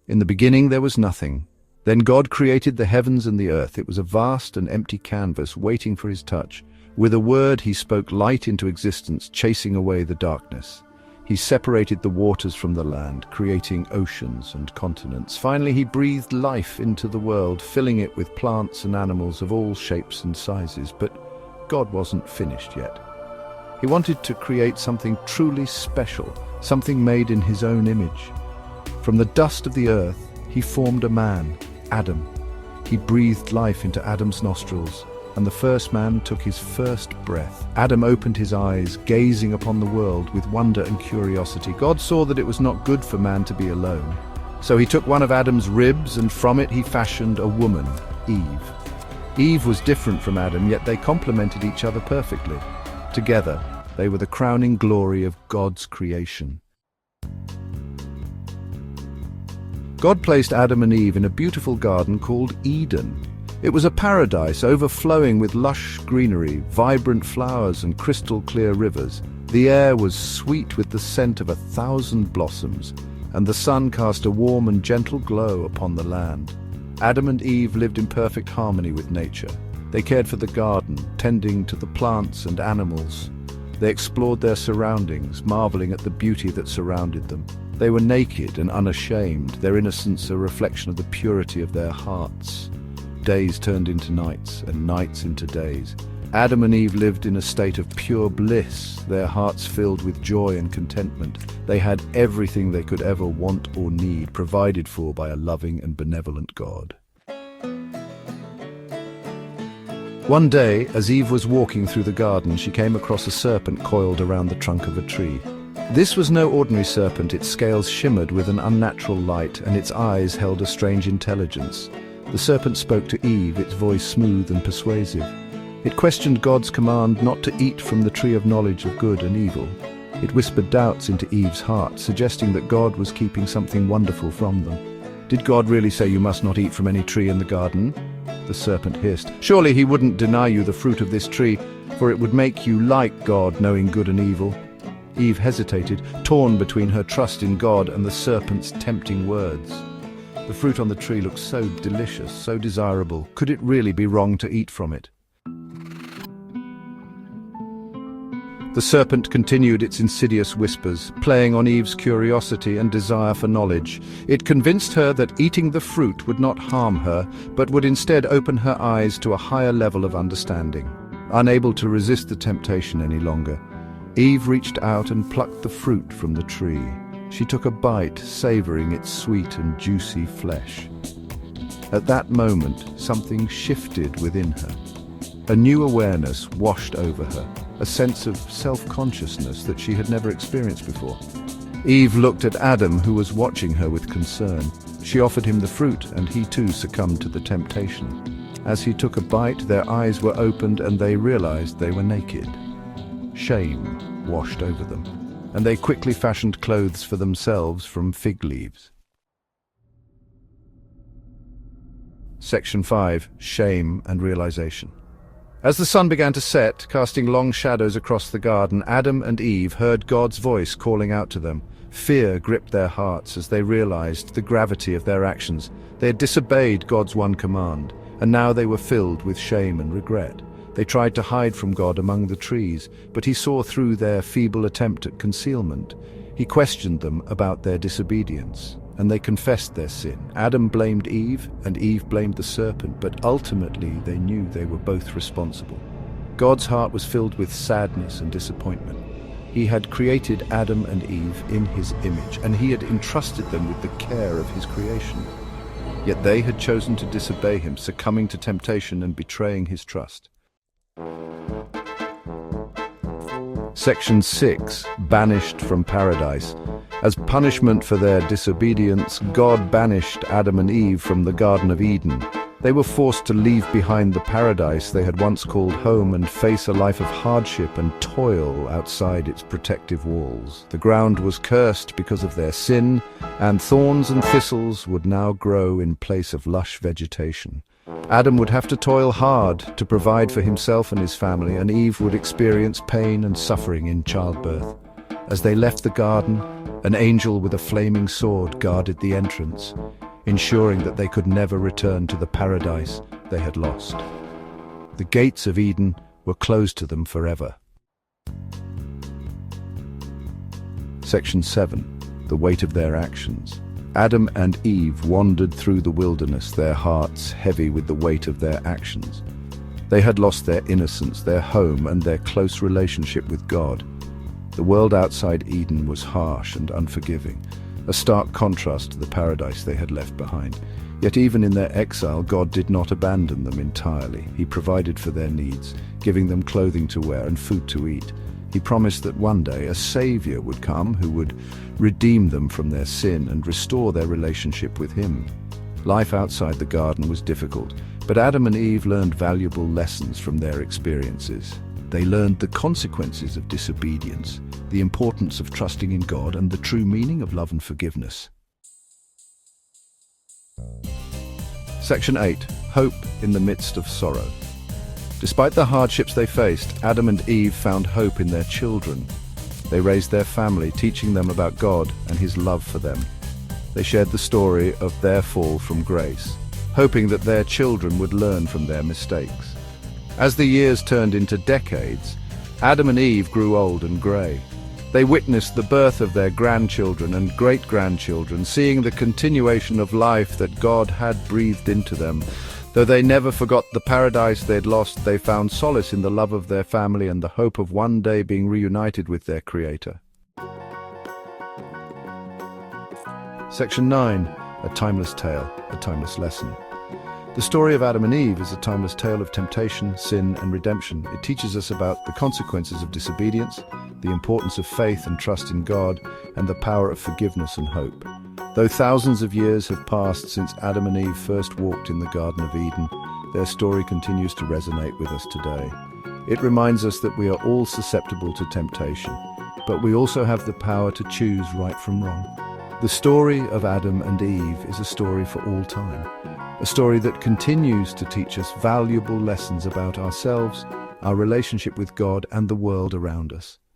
In the beginning there was nothing. Then God created the heavens and the earth. It was a vast and empty canvas waiting for his touch. With a word he spoke light into existence, chasing away the darkness. He separated the waters from the land, creating oceans and continents. Finally, he breathed life into the world, filling it with plants and animals of all shapes and sizes. But God wasn't finished yet. He wanted to create something truly special, something made in his own image. From the dust of the earth, he formed a man, Adam. He breathed life into Adam's nostrils, and the first man took his first breath. Adam opened his eyes, gazing upon the world with wonder and curiosity. God saw that it was not good for man to be alone. So he took one of Adam's ribs, and from it he fashioned a woman, Eve. Eve was different from Adam, yet they complemented each other perfectly. Together, they were the crowning glory of God's creation. God placed Adam and Eve in a beautiful garden called Eden. It was a paradise overflowing with lush greenery, vibrant flowers and crystal-clear rivers. The air was sweet with the scent of 1,000 blossoms, and the sun cast a warm and gentle glow upon the land. Adam and Eve lived in perfect harmony with nature. They cared for the garden, tending to the plants and animals. They explored their surroundings, marveling at the beauty that surrounded them. They were naked and unashamed, their innocence a reflection of the purity of their hearts. Days turned into nights, and nights into days. Adam and Eve lived in a state of pure bliss, their hearts filled with joy and contentment. They had everything they could ever want or need, provided for by a loving and benevolent God. One day, as Eve was walking through the garden, she came across a serpent coiled around the trunk of a tree. This was no ordinary serpent. Its scales shimmered with an unnatural light, and its eyes held a strange intelligence. The serpent spoke to Eve, its voice smooth and persuasive. It questioned God's command not to eat from the tree of knowledge of good and evil. It whispered doubts into Eve's heart, suggesting that God was keeping something wonderful from them. Did God really say you must not eat from any tree in the garden? The serpent hissed. Surely he wouldn't deny you the fruit of this tree, for it would make you like God, knowing good and evil. Eve hesitated, torn between her trust in God and the serpent's tempting words. The fruit on the tree looked so delicious, so desirable. Could it really be wrong to eat from it? The serpent continued its insidious whispers, playing on Eve's curiosity and desire for knowledge. It convinced her that eating the fruit would not harm her, but would instead open her eyes to a higher level of understanding. Unable to resist the temptation any longer, Eve reached out and plucked the fruit from the tree. She took a bite, savoring its sweet and juicy flesh. At that moment, something shifted within her. A new awareness washed over her, a sense of self-consciousness that she had never experienced before. Eve looked at Adam, who was watching her with concern. She offered him the fruit, and he too succumbed to the temptation. As he took a bite, their eyes were opened and they realized they were naked. Shame washed over them, and they quickly fashioned clothes for themselves from fig leaves. Section 5. Shame and Realization. As the sun began to set, casting long shadows across the garden, Adam and Eve heard God's voice calling out to them. Fear gripped their hearts as they realized the gravity of their actions. They had disobeyed God's one command, and now they were filled with shame and regret. They tried to hide from God among the trees, but he saw through their feeble attempt at concealment. He questioned them about their disobedience, and they confessed their sin. Adam blamed Eve, and Eve blamed the serpent, but ultimately they knew they were both responsible. God's heart was filled with sadness and disappointment. He had created Adam and Eve in his image, and he had entrusted them with the care of his creation. Yet they had chosen to disobey him, succumbing to temptation and betraying his trust. Section 6. Banished from Paradise. As punishment for their disobedience, God banished Adam and Eve from the Garden of Eden. They were forced to leave behind the paradise they had once called home and face a life of hardship and toil outside its protective walls. The ground was cursed because of their sin, and thorns and thistles would now grow in place of lush vegetation. Adam would have to toil hard to provide for himself and his family, and Eve would experience pain and suffering in childbirth. As they left the garden, an angel with a flaming sword guarded the entrance, ensuring that they could never return to the paradise they had lost. The gates of Eden were closed to them forever. Section 7. The weight of their actions. Adam and Eve wandered through the wilderness, their hearts heavy with the weight of their actions. They had lost their innocence, their home, and their close relationship with God. The world outside Eden was harsh and unforgiving, a stark contrast to the paradise they had left behind. Yet even in their exile, God did not abandon them entirely. He provided for their needs, giving them clothing to wear and food to eat. He promised that one day a Savior would come who would redeem them from their sin and restore their relationship with Him. Life outside the garden was difficult, but Adam and Eve learned valuable lessons from their experiences. They learned the consequences of disobedience, the importance of trusting in God, and the true meaning of love and forgiveness. Section 8. Hope in the midst of sorrow. Despite the hardships they faced, Adam and Eve found hope in their children. They raised their family, teaching them about God and His love for them. They shared the story of their fall from grace, hoping that their children would learn from their mistakes. As the years turned into decades, Adam and Eve grew old and grey. They witnessed the birth of their grandchildren and great-grandchildren, seeing the continuation of life that God had breathed into them. Though they never forgot the paradise they'd lost, they found solace in the love of their family and the hope of one day being reunited with their Creator. Section 9. A timeless tale, a timeless lesson. The story of Adam and Eve is a timeless tale of temptation, sin, and redemption. It teaches us about the consequences of disobedience, the importance of faith and trust in God, and the power of forgiveness and hope. Though thousands of years have passed since Adam and Eve first walked in the Garden of Eden, their story continues to resonate with us today. It reminds us that we are all susceptible to temptation, but we also have the power to choose right from wrong. The story of Adam and Eve is a story for all time, a story that continues to teach us valuable lessons about ourselves, our relationship with God, and the world around us.